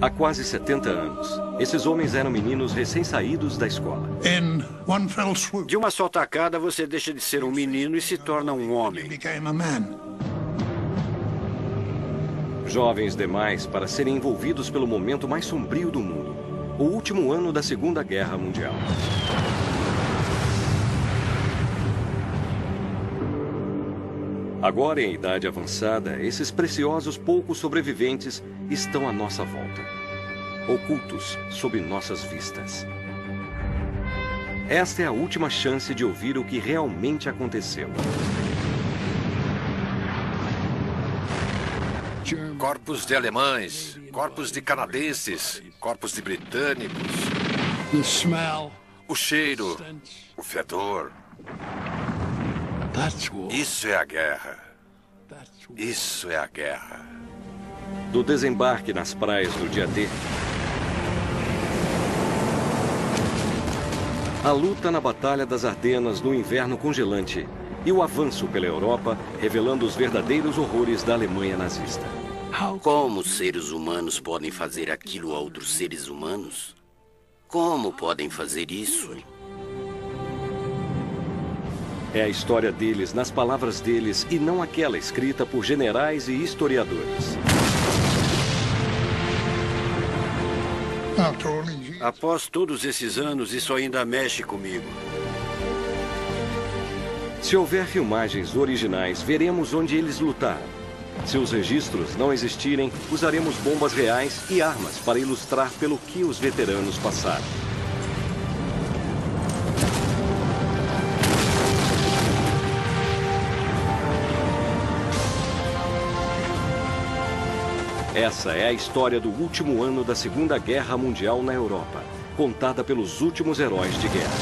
Há quase 70 anos, esses homens eram meninos recém-saídos da escola. De uma só tacada, você deixa de ser um menino e se torna um homem. Jovens demais para serem envolvidos pelo momento mais sombrio do mundo, o último ano da Segunda Guerra Mundial. Agora, em idade avançada, esses preciosos poucos sobreviventes estão à nossa volta, ocultos sob nossas vistas. Esta é a última chance de ouvir o que realmente aconteceu. Corpos de alemães, corpos de canadenses, corpos de britânicos. O cheiro, o fedor. Isso é a guerra. Isso é a guerra. Do desembarque nas praias do dia D, a luta na Batalha das Ardenas no inverno congelante e o avanço pela Europa, revelando os verdadeiros horrores da Alemanha nazista. Como os seres humanos podem fazer aquilo a outros seres humanos? Como podem fazer isso? É a história deles nas palavras deles e não aquela escrita por generais e historiadores. Após todos esses anos, isso ainda mexe comigo. Se houver filmagens originais, veremos onde eles lutaram. Se os registros não existirem, usaremos bombas reais e armas para ilustrar pelo que os veteranos passaram. Essa é a história do último ano da Segunda Guerra Mundial na Europa, contada pelos últimos heróis de guerra.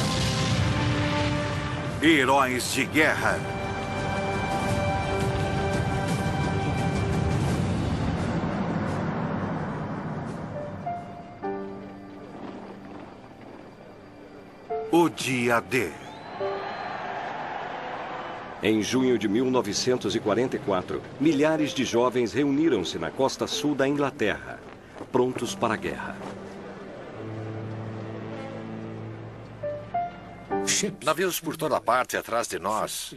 Heróis de guerra. O dia D. Em junho de 1944, milhares de jovens reuniram-se na costa sul da Inglaterra, prontos para a guerra. Navios por toda parte atrás de nós,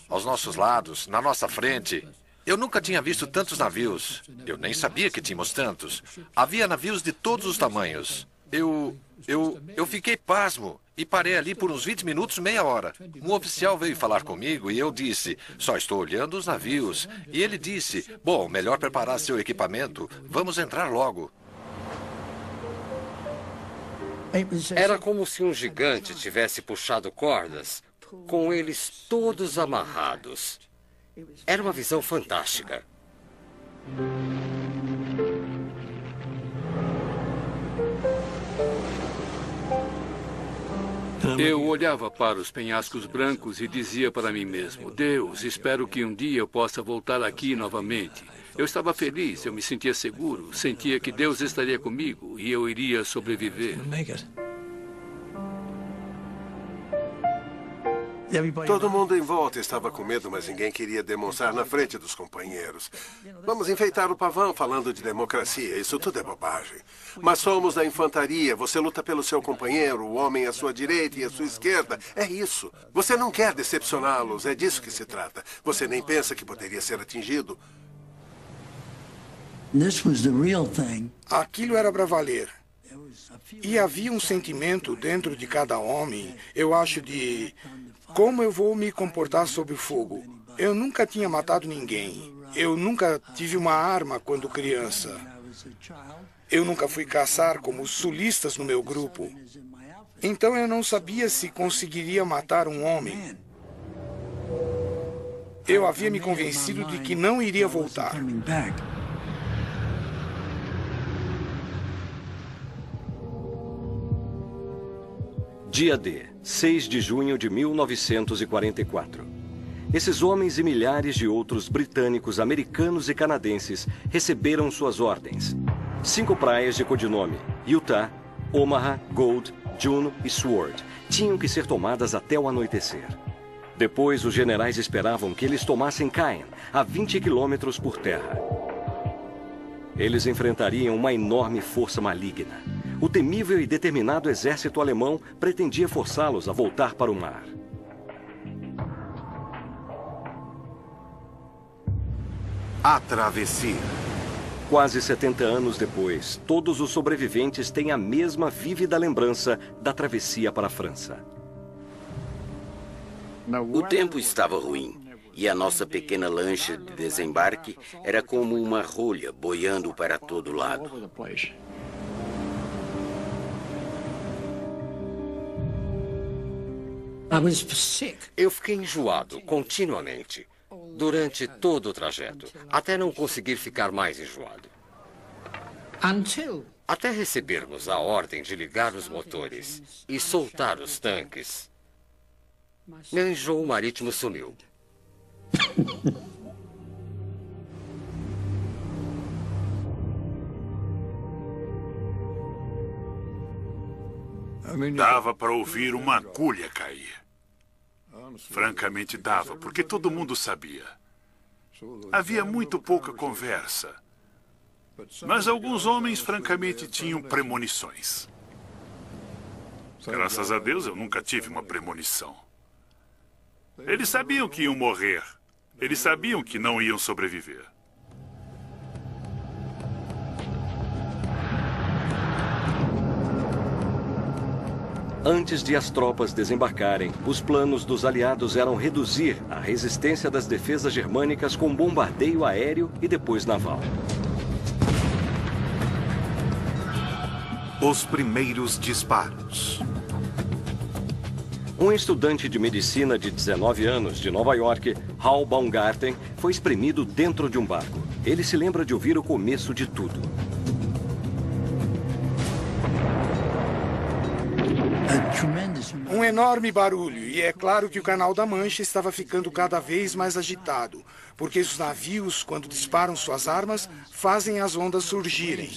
aos nossos lados, na nossa frente. Eu nunca tinha visto tantos navios. Eu nem sabia que tínhamos tantos. Havia navios de todos os tamanhos. Eu fiquei pasmo e parei ali por uns 20 minutos, meia hora. Um oficial veio falar comigo e eu disse, só estou olhando os navios. E ele disse, bom, melhor preparar seu equipamento. Vamos entrar logo. Era como se um gigante tivesse puxado cordas, com eles todos amarrados. Era uma visão fantástica. Eu olhava para os penhascos brancos e dizia para mim mesmo, Deus, espero que um dia eu possa voltar aqui novamente. Eu estava feliz, eu me sentia seguro, sentia que Deus estaria comigo e eu iria sobreviver. Todo mundo em volta estava com medo, mas ninguém queria demonstrar na frente dos companheiros. Vamos enfeitar o pavão falando de democracia. Isso tudo é bobagem. Mas somos da infantaria. Você luta pelo seu companheiro, o homem à sua direita e à sua esquerda. É isso. Você não quer decepcioná-los. É disso que se trata. Você nem pensa que poderia ser atingido. Aquilo era para valer. E havia um sentimento dentro de cada homem, eu acho, de como eu vou me comportar sob o fogo. Eu nunca tinha matado ninguém. Eu nunca tive uma arma quando criança. Eu nunca fui caçar como os sulistas no meu grupo. Então eu não sabia se conseguiria matar um homem. Eu havia me convencido de que não iria voltar. Dia D, 6 de junho de 1944. Esses homens e milhares de outros britânicos, americanos e canadenses receberam suas ordens. 5 praias de codinome, Utah, Omaha, Gold, Juno e Sword, tinham que ser tomadas até o anoitecer. Depois, os generais esperavam que eles tomassem Caen, a 20 quilômetros por terra. Eles enfrentariam uma enorme força maligna. O temível e determinado exército alemão pretendia forçá-los a voltar para o mar. A travessia. Quase 70 anos depois, todos os sobreviventes têm a mesma vívida lembrança da travessia para a França. O tempo estava ruim e a nossa pequena lancha de desembarque era como uma rolha boiando para todo lado. Eu fiquei enjoado continuamente, durante todo o trajeto, até não conseguir ficar mais enjoado. Até recebermos a ordem de ligar os motores e soltar os tanques, meu enjoo marítimo sumiu. Dava para ouvir uma agulha cair. Francamente dava, porque todo mundo sabia. Havia muito pouca conversa. Mas alguns homens, francamente, tinham premonições. Graças a Deus, eu nunca tive uma premonição. Eles sabiam que iam morrer. Eles sabiam que não iam sobreviver. Antes de as tropas desembarcarem, os planos dos aliados eram reduzir a resistência das defesas germânicas com bombardeio aéreo e depois naval. Os primeiros disparos. Um estudante de medicina de 19 anos de Nova York, Hal Baumgarten, foi espremido dentro de um barco. Ele se lembra de ouvir o começo de tudo. Um enorme barulho, e é claro que o Canal da Mancha estava ficando cada vez mais agitado, porque os navios, quando disparam suas armas, fazem as ondas surgirem.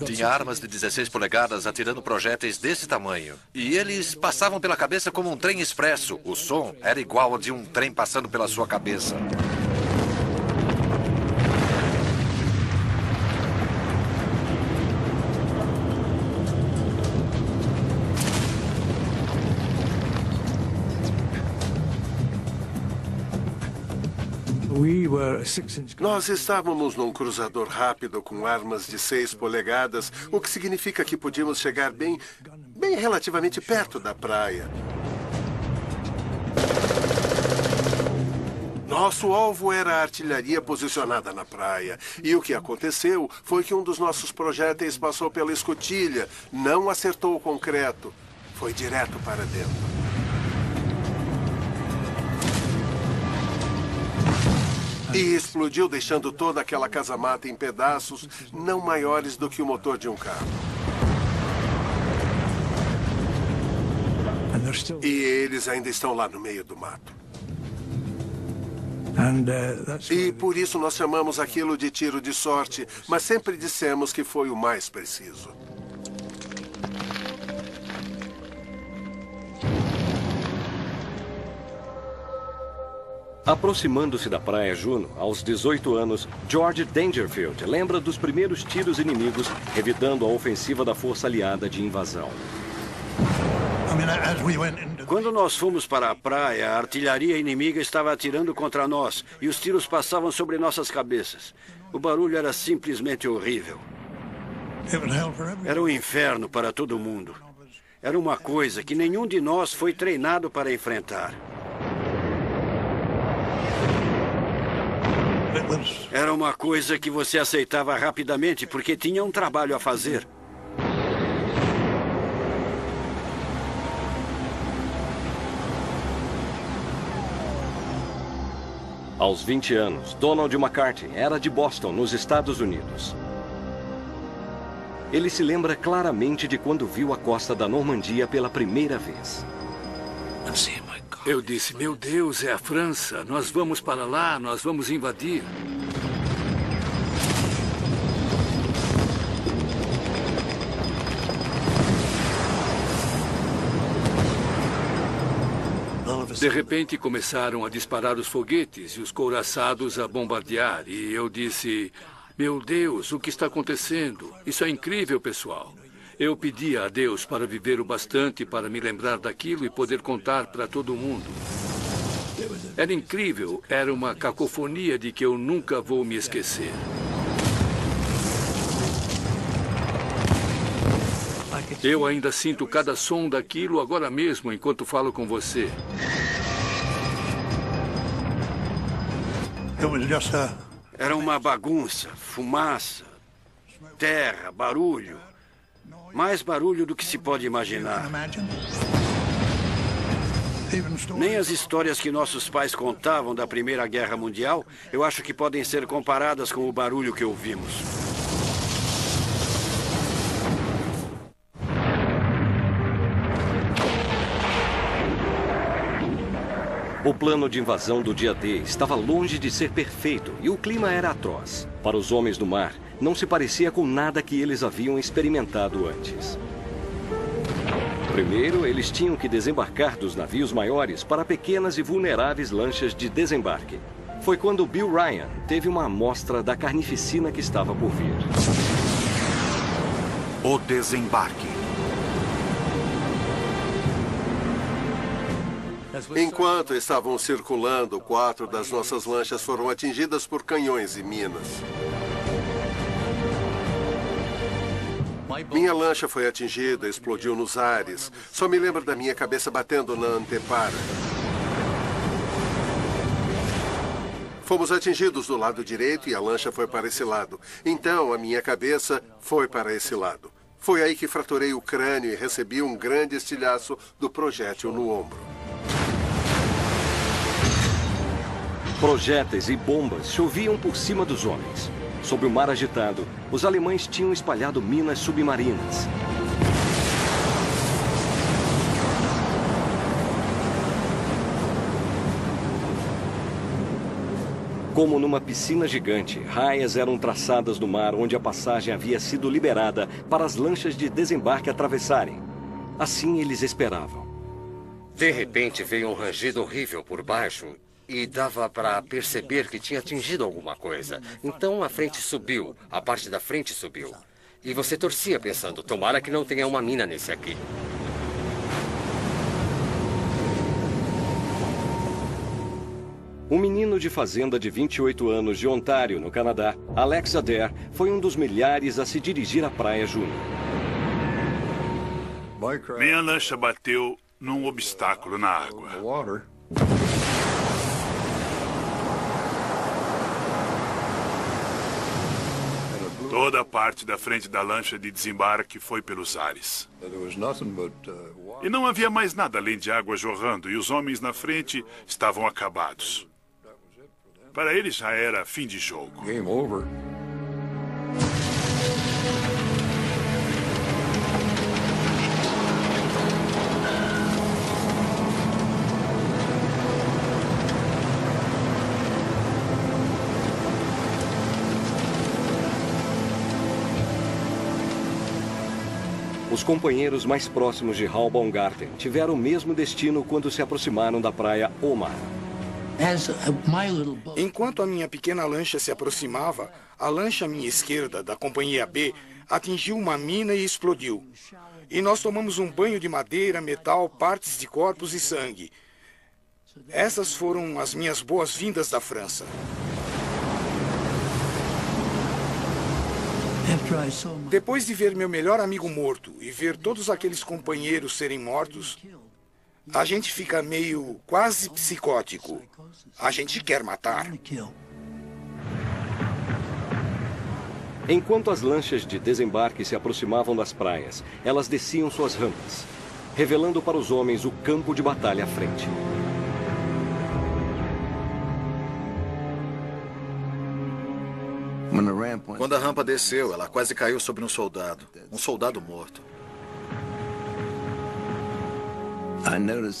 Tinha armas de 16 polegadas atirando projéteis desse tamanho. E eles passavam pela cabeça como um trem expresso. O som era igual ao de um trem passando pela sua cabeça. Nós estávamos num cruzador rápido com armas de 6 polegadas, o que significa que podíamos chegar bem relativamente perto da praia. Nosso alvo era a artilharia posicionada na praia. E o que aconteceu foi que um dos nossos projéteis passou pela escotilha, não acertou o concreto, foi direto para dentro. E explodiu, deixando toda aquela casa-mata em pedaços, não maiores do que o motor de um carro. E eles ainda estão lá no meio do mato. E por isso nós chamamos aquilo de tiro de sorte, mas sempre dissemos que foi o mais preciso. Aproximando-se da Praia Juno, aos 18 anos, George Dangerfield lembra dos primeiros tiros inimigos, revidando a ofensiva da força aliada de invasão. Quando nós fomos para a praia, a artilharia inimiga estava atirando contra nós e os tiros passavam sobre nossas cabeças. O barulho era simplesmente horrível. Era um inferno para todo mundo. Era uma coisa que nenhum de nós foi treinado para enfrentar. Era uma coisa que você aceitava rapidamente porque tinha um trabalho a fazer. Aos 20 anos, Donald McCarthy era de Boston, nos Estados Unidos. Ele se lembra claramente de quando viu a costa da Normandia pela primeira vez. Eu disse, meu Deus, é a França. Nós vamos para lá, nós vamos invadir. De repente começaram a disparar os foguetes e os couraçados a bombardear. E eu disse, meu Deus, o que está acontecendo? Isso é incrível, pessoal. Eu pedia a Deus para viver o bastante para me lembrar daquilo e poder contar para todo mundo. Era incrível, era uma cacofonia de que eu nunca vou me esquecer. Eu ainda sinto cada som daquilo agora mesmo, enquanto falo com você. Era uma bagunça, fumaça, terra, barulho. Mais barulho do que se pode imaginar. Nem as histórias que nossos pais contavam da Primeira Guerra Mundial, eu acho que podem ser comparadas com o barulho que ouvimos. O plano de invasão do dia D estava longe de ser perfeito e o clima era atroz. Para os homens do mar, não se parecia com nada que eles haviam experimentado antes. Primeiro, eles tinham que desembarcar dos navios maiores para pequenas e vulneráveis lanchas de desembarque. Foi quando Bill Ryan teve uma amostra da carnificina que estava por vir. O desembarque. Enquanto estavam circulando, 4 das nossas lanchas foram atingidas por canhões e minas. Minha lancha foi atingida, explodiu nos ares. Só me lembro da minha cabeça batendo na antepara. Fomos atingidos do lado direito e a lancha foi para esse lado. Então, a minha cabeça foi para esse lado. Foi aí que fraturei o crânio e recebi um grande estilhaço do projétil no ombro. Projéteis e bombas choviam por cima dos homens. Sob o mar agitado, os alemães tinham espalhado minas submarinas. Como numa piscina gigante, raias eram traçadas no mar onde a passagem havia sido liberada para as lanchas de desembarque atravessarem. Assim eles esperavam. De repente veio um rangido horrível por baixo e dava para perceber que tinha atingido alguma coisa. Então a frente subiu, a parte da frente subiu. E você torcia pensando, tomara que não tenha uma mina nesse aqui. Um menino de fazenda de 28 anos de Ontário, no Canadá, Alex Adair, foi um dos milhares a se dirigir à Praia Júnior. Minha lancha bateu num obstáculo na água. Toda a parte da frente da lancha de desembarque foi pelos ares. E não havia mais nada além de água jorrando, e os homens na frente estavam acabados. Para eles já era fim de jogo. Game over. Os companheiros mais próximos de Hal Baumgarten tiveram o mesmo destino quando se aproximaram da praia Omar. Enquanto a minha pequena lancha se aproximava, a lancha à minha esquerda, da companhia B, atingiu uma mina e explodiu. E nós tomamos um banho de madeira, metal, partes de corpos e sangue. Essas foram as minhas boas-vindas da França. Depois de ver meu melhor amigo morto e ver todos aqueles companheiros serem mortos, a gente fica meio quase psicótico. A gente quer matar. Enquanto as lanchas de desembarque se aproximavam das praias, elas desciam suas rampas, revelando para os homens o campo de batalha à frente. Quando a rampa desceu, ela quase caiu sobre um soldado morto.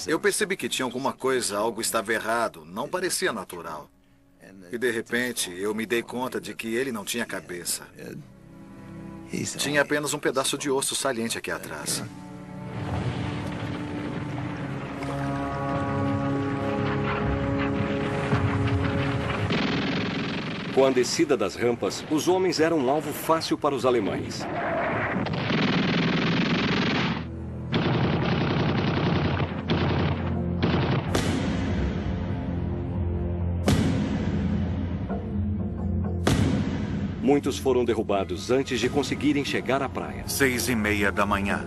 Eu percebi que tinha alguma coisa, algo estava errado, não parecia natural. E de repente, eu me dei conta de que ele não tinha cabeça. Tinha apenas um pedaço de osso saliente aqui atrás. Com a descida das rampas, os homens eram um alvo fácil para os alemães. Muitos foram derrubados antes de conseguirem chegar à praia. 6:30 da manhã.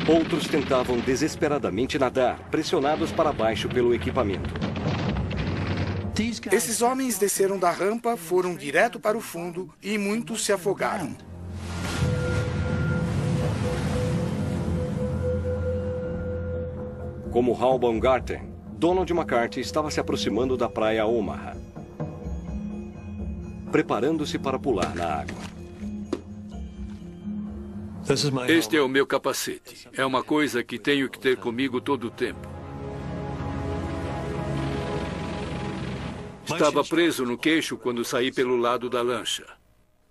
Outros tentavam desesperadamente nadar, pressionados para baixo pelo equipamento. Esses homens desceram da rampa, foram direto para o fundo e muitos se afogaram. Como Hal Baumgarten, Donald McCarthy estava se aproximando da praia Omaha, preparando-se para pular na água. Este é o meu capacete. É uma coisa que tenho que ter comigo todo o tempo. Estava preso no queixo quando saí pelo lado da lancha.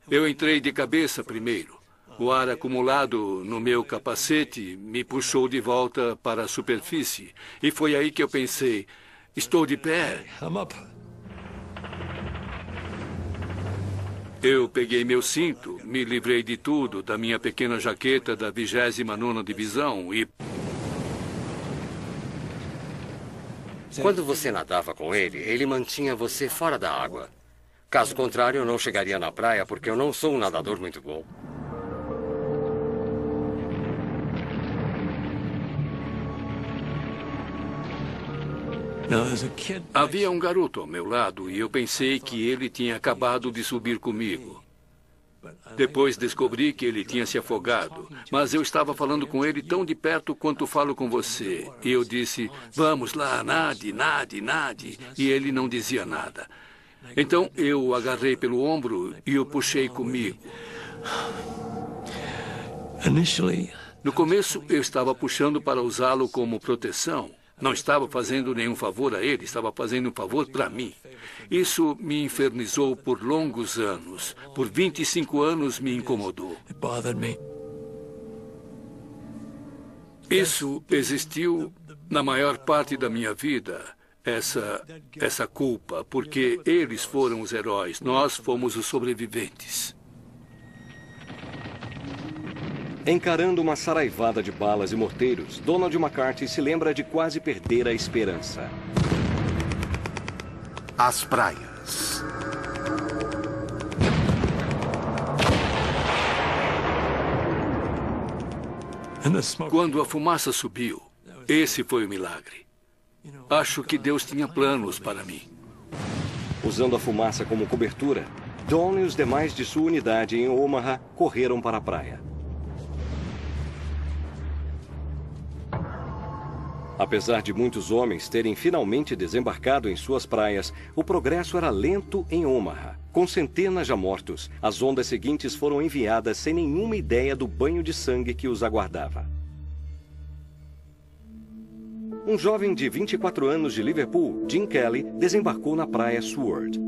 Eu entrei de cabeça primeiro. O ar acumulado no meu capacete me puxou de volta para a superfície. E foi aí que eu pensei, estou de pé. Eu peguei meu cinto, me livrei de tudo, da minha pequena jaqueta da 29ª Divisão e... Quando você nadava com ele, ele mantinha você fora da água. Caso contrário, eu não chegaria na praia porque eu não sou um nadador muito bom. Havia um garoto ao meu lado e eu pensei que ele tinha acabado de subir comigo. Depois descobri que ele tinha se afogado, mas eu estava falando com ele tão de perto quanto falo com você. E eu disse, vamos lá, nade, nade, nade. E ele não dizia nada. Então eu o agarrei pelo ombro e o puxei comigo. No começo eu estava puxando para usá-lo como proteção. Não estava fazendo nenhum favor a ele, estava fazendo um favor para mim. Isso me infernizou por longos anos. Por 25 anos me incomodou. Isso existiu na maior parte da minha vida, essa culpa, porque eles foram os heróis, nós fomos os sobreviventes. Encarando uma saraivada de balas e morteiros, Donald McCarthy se lembra de quase perder a esperança. As praias. Quando a fumaça subiu, esse foi o milagre. Acho que Deus tinha planos para mim. Usando a fumaça como cobertura, Don e os demais de sua unidade em Omaha correram para a praia. Apesar de muitos homens terem finalmente desembarcado em suas praias, o progresso era lento em Omaha. Com centenas já mortos, as ondas seguintes foram enviadas sem nenhuma ideia do banho de sangue que os aguardava. Um jovem de 24 anos de Liverpool, Jim Kelly, desembarcou na praia Seward.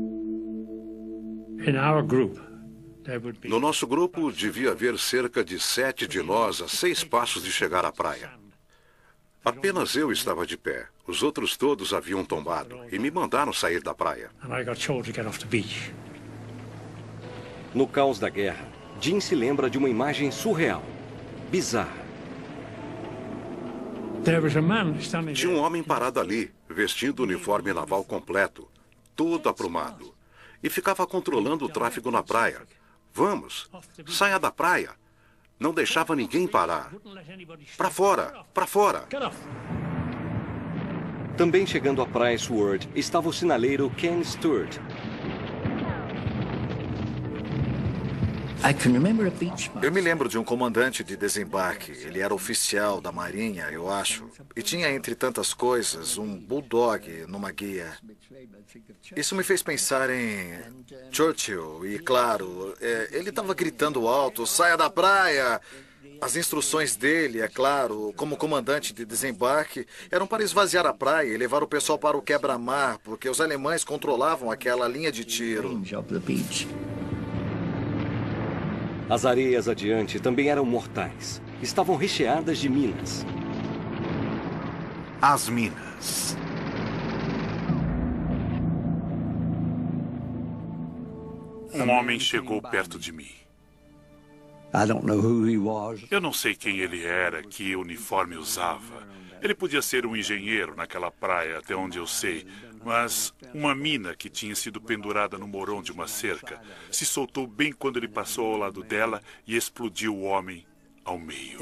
No nosso grupo, devia haver cerca de 7 de nós a 6 passos de chegar à praia. Apenas eu estava de pé. Os outros todos haviam tombado e me mandaram sair da praia. No caos da guerra, Jim se lembra de uma imagem surreal, bizarra. Tinha um homem parado ali, vestindo o uniforme naval completo, todo aprumado, e ficava controlando o tráfego na praia. Vamos, saia da praia. Não deixava ninguém parar. Para fora, para fora. Também chegando à praia Seward estava o sinaleiro Ken Stewart. Eu me lembro de um comandante de desembarque. Ele era oficial da Marinha, eu acho. E tinha, entre tantas coisas, um bulldog numa guia. Isso me fez pensar em Churchill. E, claro, ele estava gritando alto, saia da praia! As instruções dele, é claro, como comandante de desembarque, eram para esvaziar a praia e levar o pessoal para o quebra-mar, porque os alemães controlavam aquela linha de tiro. As areias adiante também eram mortais. Estavam recheadas de minas. As minas. Um homem chegou perto de mim. Eu não sei quem ele era, que uniforme usava. Ele podia ser um engenheiro naquela praia, até onde eu sei. Mas uma mina que tinha sido pendurada no morão de uma cerca se soltou bem quando ele passou ao lado dela e explodiu o homem ao meio.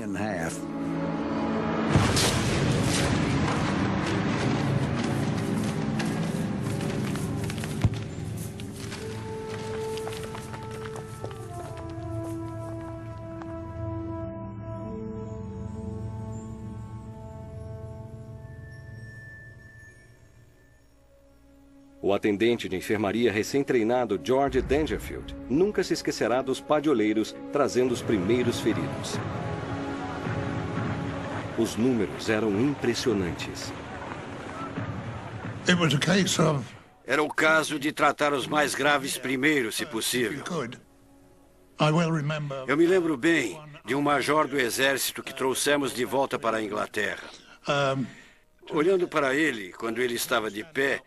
O atendente de enfermaria recém-treinado George Dangerfield nunca se esquecerá dos padioleiros trazendo os primeiros feridos. Os números eram impressionantes. Era o caso de tratar os mais graves primeiro, se possível. Eu me lembro bem de um major do exército que trouxemos de volta para a Inglaterra. Olhando para ele, quando ele estava de pé,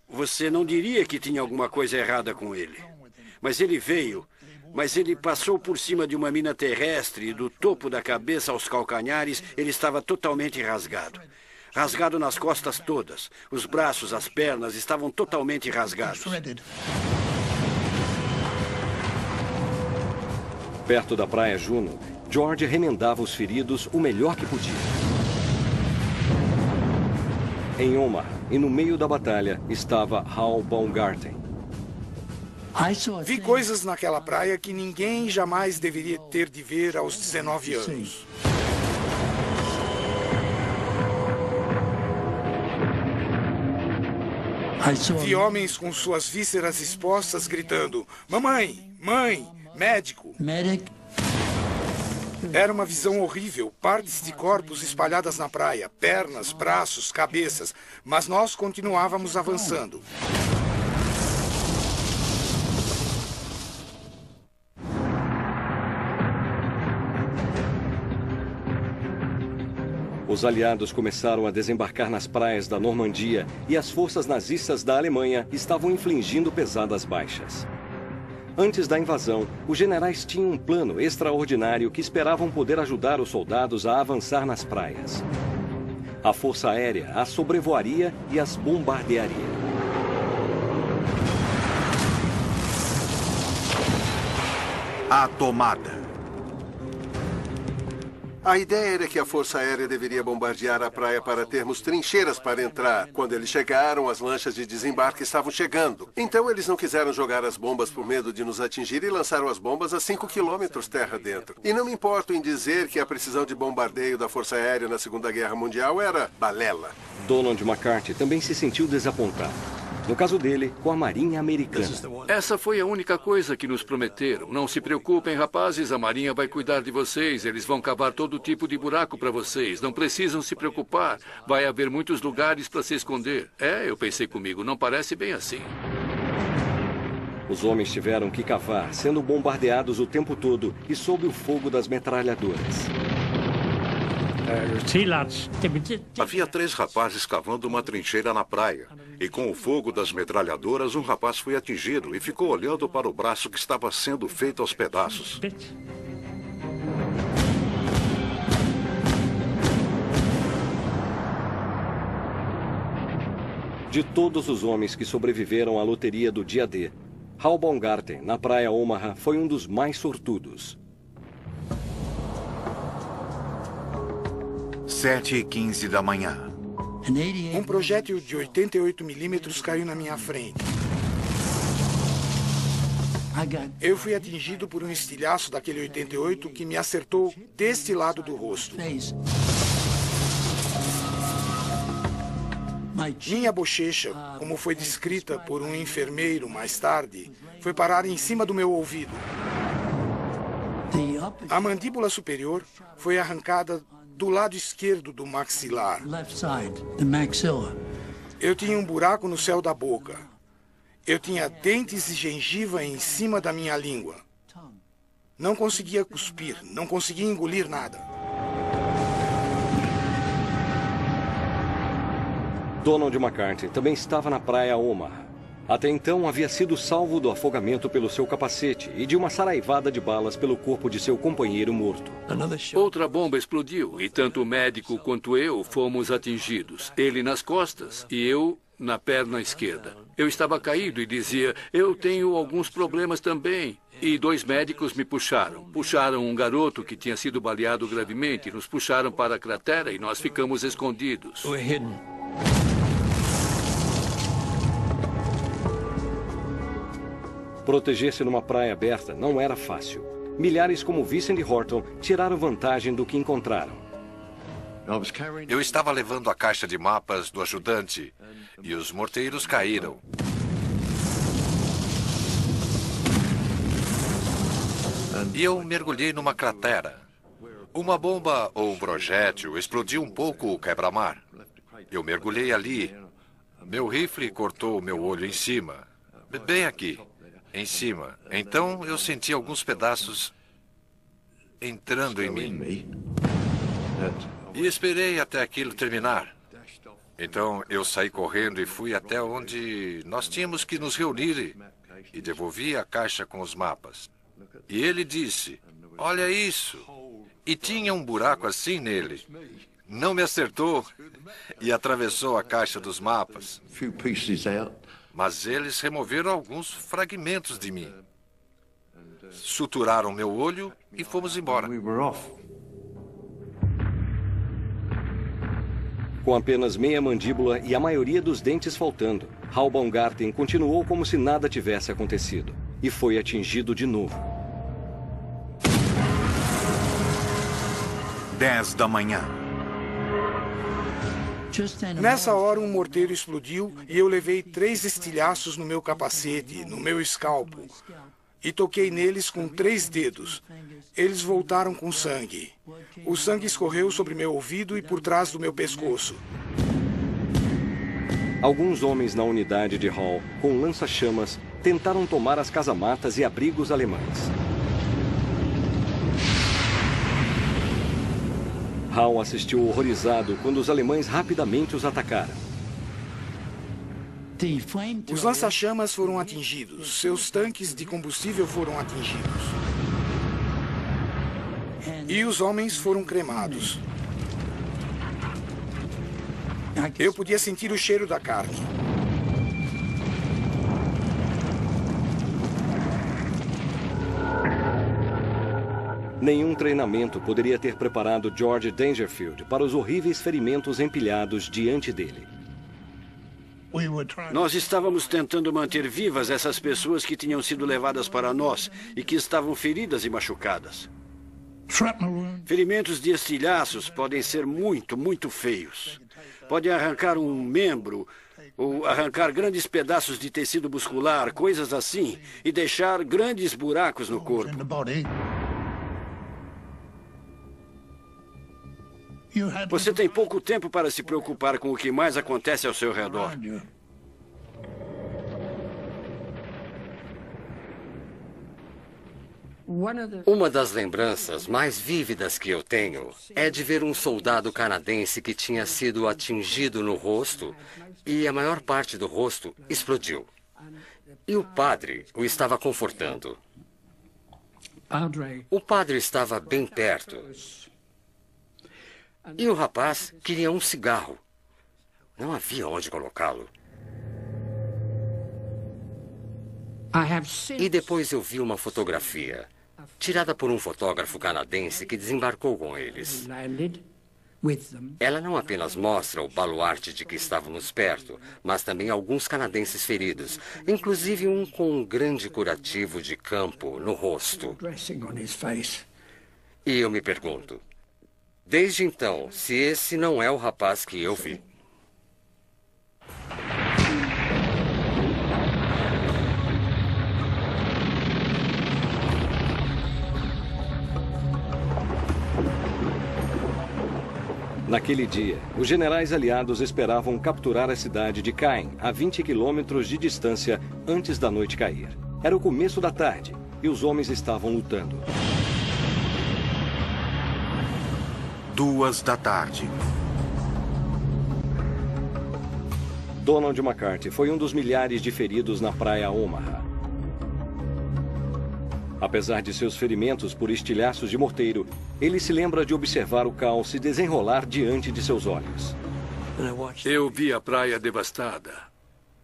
você não diria que tinha alguma coisa errada com ele. Mas ele veio, ele passou por cima de uma mina terrestre e do topo da cabeça aos calcanhares ele estava totalmente rasgado. Rasgado nas costas todas. Os braços, as pernas estavam totalmente rasgados. Perto da Praia Juno, George remendava os feridos o melhor que podia. Em Omaha, e no meio da batalha, estava Hal Baumgarten. Vi coisas naquela praia que ninguém jamais deveria ter de ver aos 19 anos. Vi homens com suas vísceras expostas gritando: "Mamãe, mãe, médico!" Era uma visão horrível, partes de corpos espalhadas na praia, pernas, braços, cabeças, mas nós continuávamos avançando. Os aliados começaram a desembarcar nas praias da Normandia e as forças nazistas da Alemanha estavam infligindo pesadas baixas. Antes da invasão, os generais tinham um plano extraordinário que esperavam poder ajudar os soldados a avançar nas praias. A Força Aérea as sobrevoaria e as bombardearia. A tomada. A ideia era que a Força Aérea deveria bombardear a praia para termos trincheiras para entrar. Quando eles chegaram, as lanchas de desembarque estavam chegando. Então eles não quiseram jogar as bombas por medo de nos atingir e lançaram as bombas a 5 quilômetros terra dentro. E não me importo em dizer que a precisão de bombardeio da Força Aérea na Segunda Guerra Mundial era balela. Donald MacArthur também se sentiu desapontado. No caso dele, com a Marinha Americana. Essa foi a única coisa que nos prometeram. Não se preocupem, rapazes, a Marinha vai cuidar de vocês. Eles vão cavar todo tipo de buraco para vocês. Não precisam se preocupar. Vai haver muitos lugares para se esconder. Eu pensei comigo, não parece bem assim. Os homens tiveram que cavar, sendo bombardeados o tempo todo e sob o fogo das metralhadoras. Havia 3 rapazes cavando uma trincheira na praia. E com o fogo das metralhadoras, um rapaz foi atingido e ficou olhando para o braço que estava sendo feito aos pedaços. De todos os homens que sobreviveram à loteria do dia D, Hal Baumgarten, na praia Omaha, foi um dos mais sortudos. 7h15 da manhã. Um projétil de 88 milímetros caiu na minha frente. Eu fui atingido por um estilhaço daquele 88 que me acertou deste lado do rosto. Minha bochecha, como foi descrita por um enfermeiro mais tarde, foi parar em cima do meu ouvido. A mandíbula superior foi arrancada do lado esquerdo do maxilar. Eu tinha um buraco no céu da boca. Eu tinha dentes de gengiva em cima da minha língua. Não conseguia cuspir, não conseguia engolir nada. Donald MacArthur também estava na praia Omaha. Até então, havia sido salvo do afogamento pelo seu capacete e de uma saraivada de balas pelo corpo de seu companheiro morto. Outra bomba explodiu e tanto o médico quanto eu fomos atingidos. Ele nas costas e eu na perna esquerda. Eu estava caído e dizia, eu tenho alguns problemas também. E 2 médicos me puxaram. Puxaram um garoto que tinha sido baleado gravemente. Nos puxaram para a cratera e nós ficamos escondidos. Proteger-se numa praia aberta não era fácil. Milhares como Vincent e Horton tiraram vantagem do que encontraram. Eu estava levando a caixa de mapas do ajudante e os morteiros caíram. E eu mergulhei numa cratera. Uma bomba ou um projétil explodiu um pouco o quebra-mar. Eu mergulhei ali. Meu rifle cortou o meu olho em cima. Bem aqui. Em cima. Então eu senti alguns pedaços entrando em mim. E esperei até aquilo terminar. Então eu saí correndo e fui até onde nós tínhamos que nos reunir e devolvi a caixa com os mapas. E ele disse, olha isso. E tinha um buraco assim nele. Não me acertou e atravessou a caixa dos mapas. Mas eles removeram alguns fragmentos de mim. Suturaram meu olho e fomos embora. Com apenas meia mandíbula e a maioria dos dentes faltando, Hal Baumgarten continuou como se nada tivesse acontecido. E foi atingido de novo. 10 da manhã. Nessa hora, um morteiro explodiu e eu levei 3 estilhaços no meu capacete, no meu escalpo, e toquei neles com 3 dedos. Eles voltaram com sangue. O sangue escorreu sobre meu ouvido e por trás do meu pescoço. Alguns homens na unidade de Hal, com lança-chamas, tentaram tomar as casamatas e abrigos alemães. Hal assistiu horrorizado quando os alemães rapidamente os atacaram. Os lança-chamas foram atingidos. Seus tanques de combustível foram atingidos. E os homens foram cremados. Eu podia sentir o cheiro da carne. Nenhum treinamento poderia ter preparado George Dangerfield para os horríveis ferimentos empilhados diante dele. Nós estávamos tentando manter vivas essas pessoas que tinham sido levadas para nós e que estavam feridas e machucadas. Ferimentos de estilhaços podem ser muito, muito feios. Podem arrancar um membro ou arrancar grandes pedaços de tecido muscular, coisas assim, e deixar grandes buracos no corpo. Você tem pouco tempo para se preocupar com o que mais acontece ao seu redor. Uma das lembranças mais vívidas que eu tenho é de ver um soldado canadense que tinha sido atingido no rosto e a maior parte do rosto explodiu. E o padre o estava confortando. O padre estava bem perto. E o rapaz queria um cigarro. Não havia onde colocá-lo. E depois eu vi uma fotografia, tirada por um fotógrafo canadense que desembarcou com eles. Ela não apenas mostra o baluarte de que estávamos perto, mas também alguns canadenses feridos, inclusive um com um grande curativo de campo no rosto. E eu me pergunto, desde então, se esse não é o rapaz que eu vi. Naquele dia, os generais aliados esperavam capturar a cidade de Caen, a 20 quilômetros de distância, antes da noite cair. Era o começo da tarde e os homens estavam lutando. 2 da tarde. Donald McCarthy foi um dos milhares de feridos na praia Omaha. Apesar de seus ferimentos por estilhaços de morteiro, ele se lembra de observar o caos se desenrolar diante de seus olhos. Eu vi a praia devastada.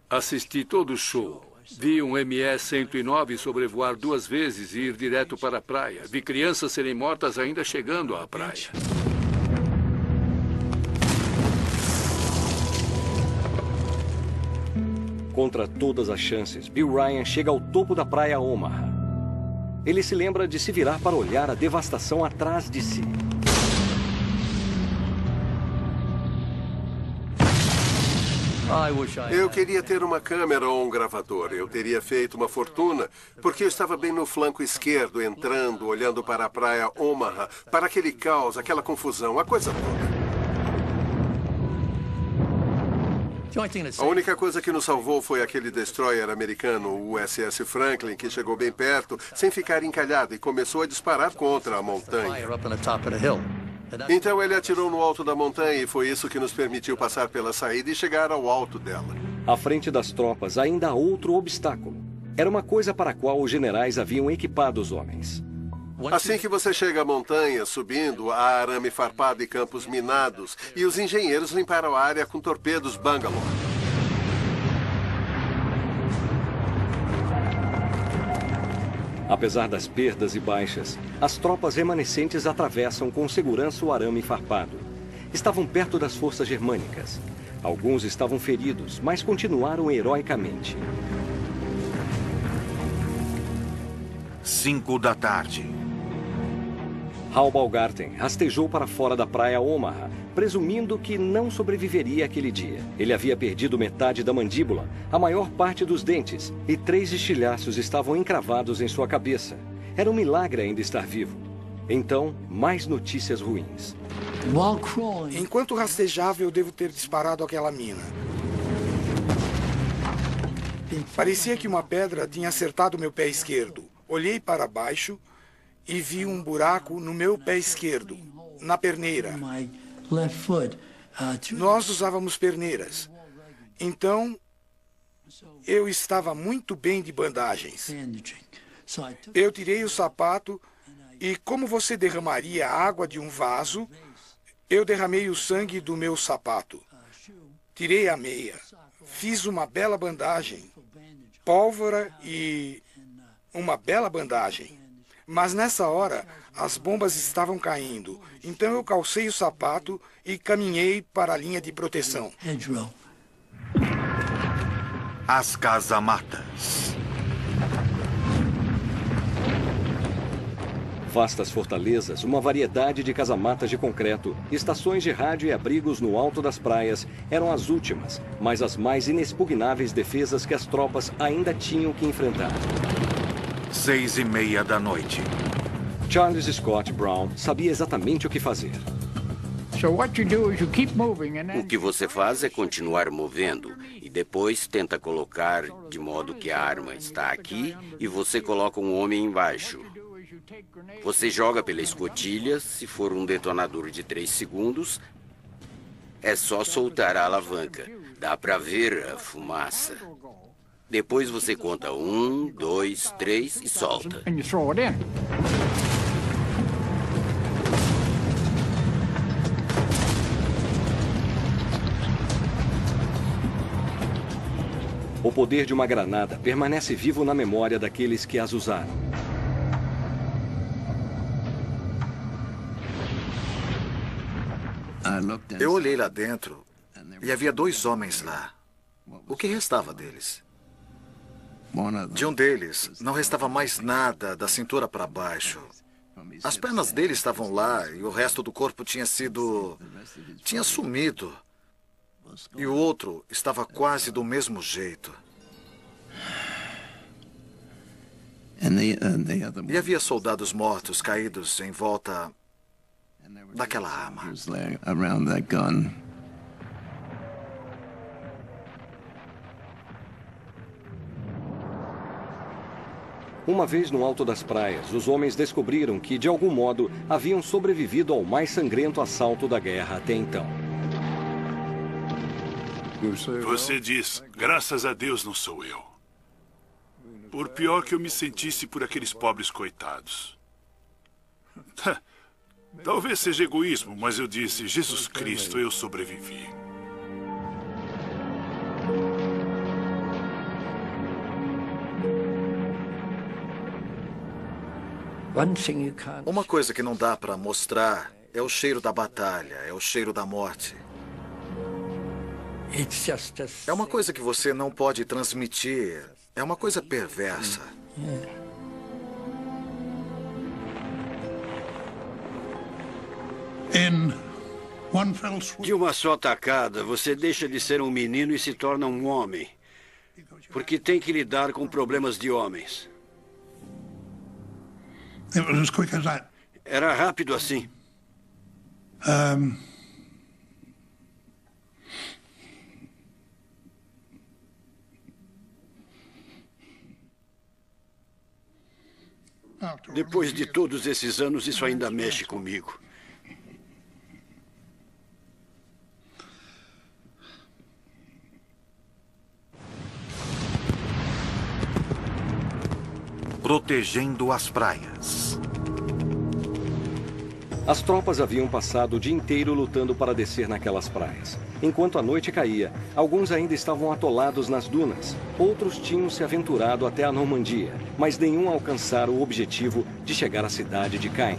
Assisti todo o show. Vi um ME-109 sobrevoar 2 vezes e ir direto para a praia. Vi crianças serem mortas ainda chegando à praia. Contra todas as chances, Bill Ryan chega ao topo da praia Omaha. Ele se lembra de se virar para olhar a devastação atrás de si. Eu queria ter uma câmera ou um gravador. Eu teria feito uma fortuna, porque eu estava bem no flanco esquerdo, entrando, olhando para a praia Omaha, para aquele caos, aquela confusão, a coisa toda. A única coisa que nos salvou foi aquele destroyer americano, o USS Franklin, que chegou bem perto, sem ficar encalhado, e começou a disparar contra a montanha. Então ele atirou no alto da montanha e foi isso que nos permitiu passar pela saída e chegar ao alto dela. À frente das tropas, ainda há outro obstáculo. Era uma coisa para a qual os generais haviam equipado os homens. Assim que você chega à montanha, subindo, há arame farpado e campos minados, e os engenheiros limparam a área com torpedos Bangalore. Apesar das perdas e baixas, as tropas remanescentes atravessam com segurança o arame farpado. Estavam perto das forças germânicas. Alguns estavam feridos, mas continuaram heroicamente. 5 da tarde. Hal Balgarten rastejou para fora da praia Omaha, presumindo que não sobreviveria aquele dia. Ele havia perdido metade da mandíbula, a maior parte dos dentes, e 3 estilhaços estavam encravados em sua cabeça. Era um milagre ainda estar vivo. Então, mais notícias ruins. Enquanto rastejava, eu devo ter disparado aquela mina. Parecia que uma pedra tinha acertado meu pé esquerdo. Olhei para baixo e vi um buraco no meu pé esquerdo, na perneira. Nós usávamos perneiras. Então, eu estava muito bem de bandagens. Eu tirei o sapato e, como você derramaria a água de um vaso, eu derramei o sangue do meu sapato. Tirei a meia. Fiz uma bela bandagem. Pólvora e uma bela bandagem. Mas nessa hora, as bombas estavam caindo. Então eu calcei o sapato e caminhei para a linha de proteção. As casamatas. Vastas fortalezas, uma variedade de casamatas de concreto, estações de rádio e abrigos no alto das praias eram as últimas, mas as mais inexpugnáveis defesas que as tropas ainda tinham que enfrentar. 6:30 da noite. Charles Scott Brown sabia exatamente o que fazer. O que você faz é continuar movendo e depois tenta colocar de modo que a arma está aqui e você coloca um homem embaixo. Você joga pela escotilha, se for um detonador de 3 segundos, é só soltar a alavanca. Dá para ver a fumaça. Depois você conta 1, 2, 3 e solta. O poder de uma granada permanece vivo na memória daqueles que as usaram. Eu olhei lá dentro e havia 2 homens lá. O que restava deles? De um deles, não restava mais nada da cintura para baixo. As pernas dele estavam lá e o resto do corpo tinha sumido. E o outro estava quase do mesmo jeito. E havia soldados mortos caídos em volta daquela arma. Uma vez no alto das praias, os homens descobriram que, de algum modo, haviam sobrevivido ao mais sangrento assalto da guerra até então. Você diz, graças a Deus não sou eu. Por pior que eu me sentisse por aqueles pobres coitados. Talvez seja egoísmo, mas eu disse, Jesus Cristo, eu sobrevivi. Uma coisa que não dá para mostrar é o cheiro da batalha, é o cheiro da morte. É uma coisa que você não pode transmitir. É uma coisa perversa. De uma só tacada, você deixa de ser um menino e se torna um homem. Porque tem que lidar com problemas de homens. Era rápido assim. Depois de todos esses anos, isso ainda mexe comigo. Protegendo as praias. As tropas haviam passado o dia inteiro lutando para descer naquelas praias. Enquanto a noite caía, alguns ainda estavam atolados nas dunas. Outros tinham se aventurado até a Normandia, mas nenhum alcançara o objetivo de chegar à cidade de Caen.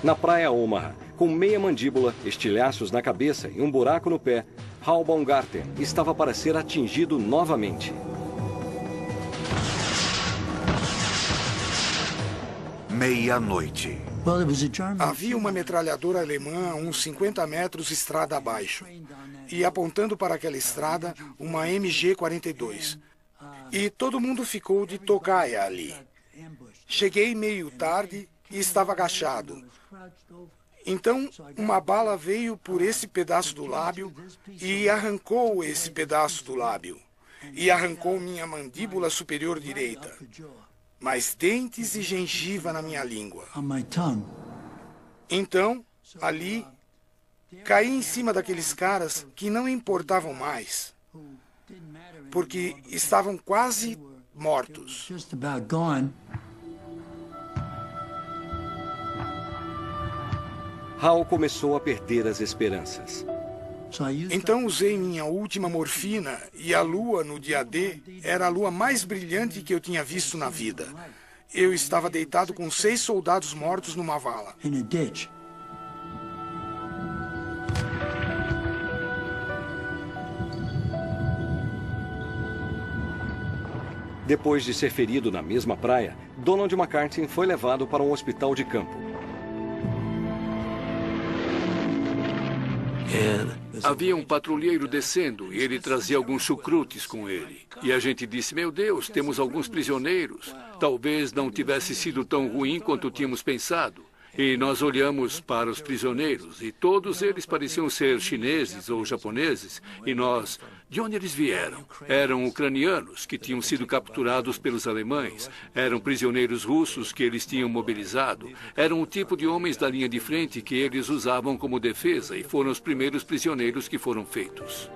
Na praia Omaha, com meia mandíbula, estilhaços na cabeça e um buraco no pé, Hal Baumgarten estava para ser atingido novamente. Meia-noite. Havia uma metralhadora alemã a uns 50 metros estrada abaixo. E apontando para aquela estrada, uma MG-42. E todo mundo ficou de tocaia ali. Cheguei meio tarde e estava agachado. Então, uma bala veio por esse pedaço do lábio e arrancou esse pedaço do lábio. E arrancou minha mandíbula superior direita. Mais dentes e gengiva na minha língua. Então, ali, caí em cima daqueles caras que não importavam mais, porque estavam quase mortos. Hal começou a perder as esperanças. Então usei minha última morfina e a lua no dia D era a lua mais brilhante que eu tinha visto na vida. Eu estava deitado com 6 soldados mortos numa vala. Depois de ser ferido na mesma praia, Donald MacArthur foi levado para um hospital de campo. Havia um patrulheiro descendo e ele trazia alguns chucrutes com ele. E a gente disse, meu Deus, temos alguns prisioneiros. Talvez não tivesse sido tão ruim quanto tínhamos pensado. E nós olhamos para os prisioneiros e todos eles pareciam ser chineses ou japoneses. E nós, de onde eles vieram? Eram ucranianos que tinham sido capturados pelos alemães. Eram prisioneiros russos que eles tinham mobilizado. Eram o tipo de homens da linha de frente que eles usavam como defesa e foram os primeiros prisioneiros que foram feitos.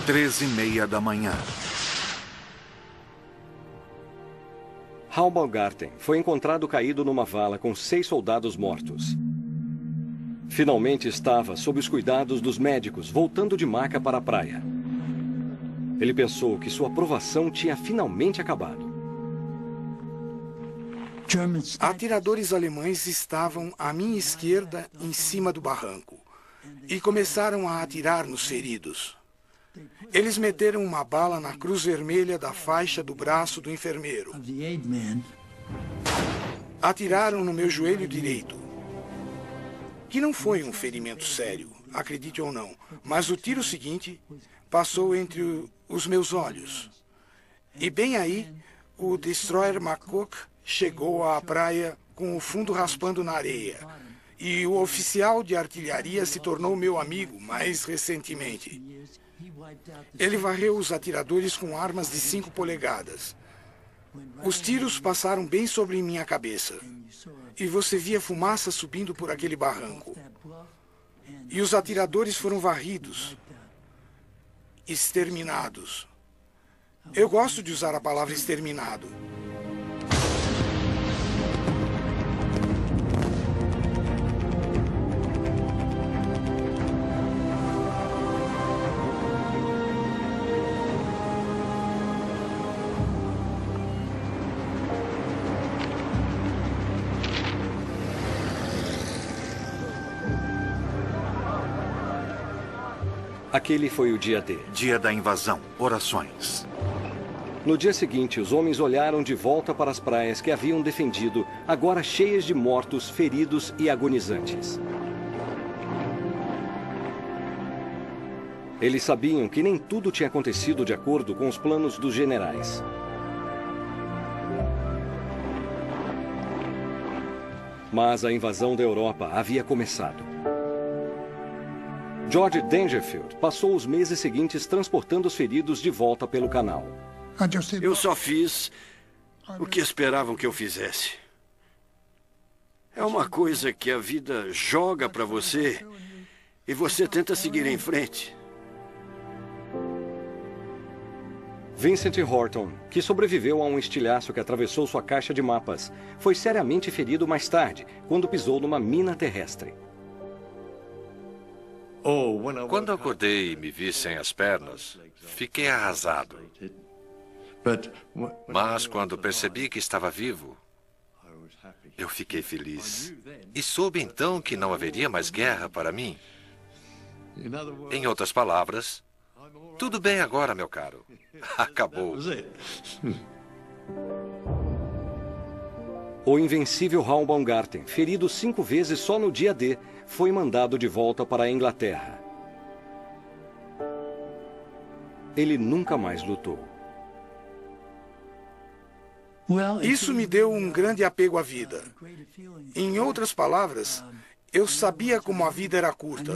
3:30 da manhã. Hal Baumgarten foi encontrado caído numa vala com 6 soldados mortos. Finalmente estava sob os cuidados dos médicos, voltando de maca para a praia. Ele pensou que sua provação tinha finalmente acabado. Atiradores alemães estavam à minha esquerda, em cima do barranco, e começaram a atirar nos feridos. Eles meteram uma bala na cruz vermelha da faixa do braço do enfermeiro. Atiraram no meu joelho direito, que não foi um ferimento sério, acredite ou não, mas o tiro seguinte passou entre os meus olhos. E bem aí, o destroyer McCook chegou à praia com o fundo raspando na areia. E o oficial de artilharia se tornou meu amigo mais recentemente. Ele varreu os atiradores com armas de 5 polegadas. Os tiros passaram bem sobre minha cabeça. E você via fumaça subindo por aquele barranco. E os atiradores foram varridos. Exterminados. Eu gosto de usar a palavra exterminado. Aquele foi o dia D. Dia da invasão. Orações. No dia seguinte, os homens olharam de volta para as praias que haviam defendido, agora cheias de mortos, feridos e agonizantes. Eles sabiam que nem tudo tinha acontecido de acordo com os planos dos generais. Mas a invasão da Europa havia começado. George Dangerfield passou os meses seguintes transportando os feridos de volta pelo canal. Eu só fiz o que esperavam que eu fizesse. É uma coisa que a vida joga para você e você tenta seguir em frente. Vincent Horton, que sobreviveu a um estilhaço que atravessou sua caixa de mapas, foi seriamente ferido mais tarde, quando pisou numa mina terrestre. Quando acordei e me vi sem as pernas, fiquei arrasado. Mas quando percebi que estava vivo, eu fiquei feliz. E soube então que não haveria mais guerra para mim. Em outras palavras, tudo bem agora, meu caro. Acabou. O invencível Hal Baumgarten, ferido 5 vezes só no dia D, foi mandado de volta para a Inglaterra. Ele nunca mais lutou. Isso me deu um grande apego à vida. Em outras palavras, eu sabia como a vida era curta.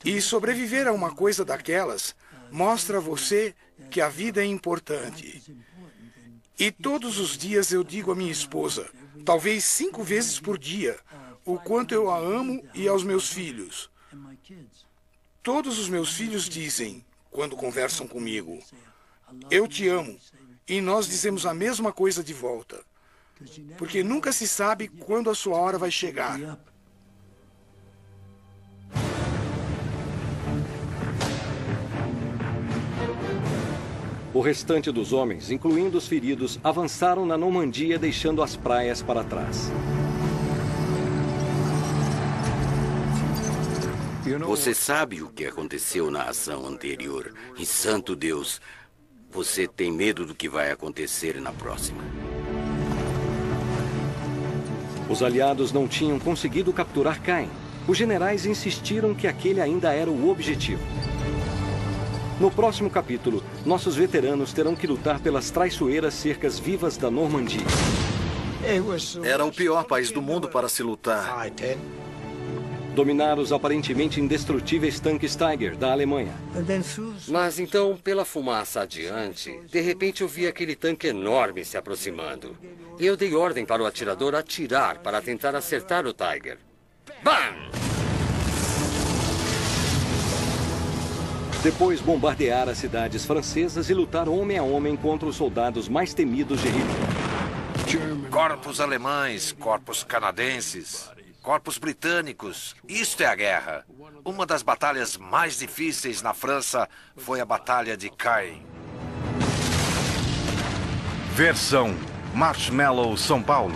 E sobreviver a uma coisa daquelas mostra a você que a vida é importante. E todos os dias eu digo à minha esposa, talvez 5 vezes por dia, o quanto eu a amo e aos meus filhos. Todos os meus filhos dizem, quando conversam comigo, eu te amo. E nós dizemos a mesma coisa de volta. Porque nunca se sabe quando a sua hora vai chegar. O restante dos homens, incluindo os feridos, avançaram na Normandia, deixando as praias para trás. Você sabe o que aconteceu na ação anterior. E santo Deus, você tem medo do que vai acontecer na próxima. Os aliados não tinham conseguido capturar Caen. Os generais insistiram que aquele ainda era o objetivo. No próximo capítulo, nossos veteranos terão que lutar pelas traiçoeiras cercas vivas da Normandia. Era o pior país do mundo para se lutar. Dominar os aparentemente indestrutíveis tanques Tiger da Alemanha. Mas então, pela fumaça adiante, de repente eu vi aquele tanque enorme se aproximando. E eu dei ordem para o atirador atirar para tentar acertar o Tiger. Bam! Depois bombardear as cidades francesas e lutar homem a homem contra os soldados mais temidos de Hitler. Corpos alemães, corpos canadenses, corpos britânicos. Isto é a guerra. Uma das batalhas mais difíceis na França foi a Batalha de Caen. Versão Marshmallow São Paulo.